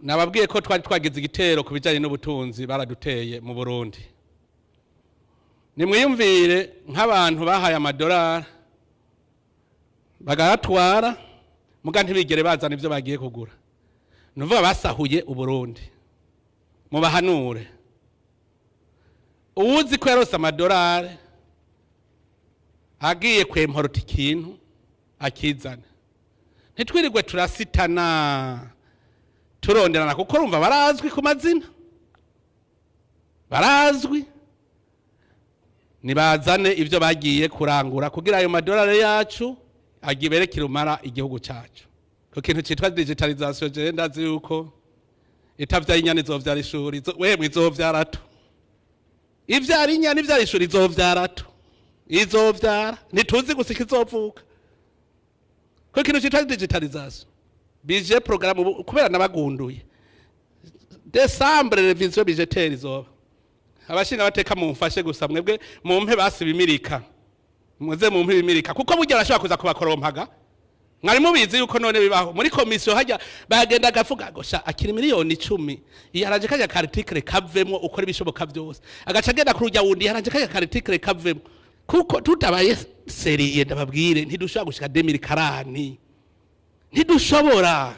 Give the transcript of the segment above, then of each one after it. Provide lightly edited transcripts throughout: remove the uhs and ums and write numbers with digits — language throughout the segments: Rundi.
nababwiye ko twari twagize igitero ku bijyanye n'ubutunzi baraduteye mu Burundi. Nimwiyumvire nk'abantu bahaye amadorare bagatwara muga ntibigere bazana ivyo bagiye kugura. Nuvuga basahuye Uburundi. Mubahanure. Uwuzi ko yaronse amadorare agiye kw'importa ikintu akizane. Ntitwirirwe turasitana turonderana kuko urumva barazwi ku mazina. Barazwi. Nibazane ivyo bagiye kurangura kugira ayo madorare yacu agibere kirumara igihugu cyacu. Ko kintu citwa digitalization je ndazi yuko itavya inyana izovyara ishuri wemwe izovyara to. Ivyara inyana ivyara ishuri izovyara to. Izovyara ntituzi gusika izovuka. Ko kintu citwa digitalization budget programme kubera nabagunduye. Décembre revision budgétaire izoba. Abashinga bateka mumfashe gusa mwebwe mumpe basibimirika. Muze mumpe bimirika kuko burya arashobora kuza kubakorompaga. Mwari mubizi yuko none bibaho muri komisiyo hajya bagenda gafuga gosha akiri miliyoni 10 yaraje kajya article kavemo ukora ibishoboka byose agaca agenda kurujya wundi yaraje kajya article kavemo kuko tutabaye seriye ndababwire ntidushobora gushika 2040 ntidushobora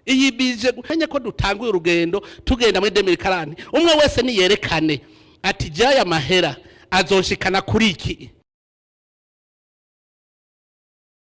iyi bije guhanya ko dutanguye urugendo tugenda muri 2040 umwe wese niyerekane ati jaya mahera azoshikana kuri iki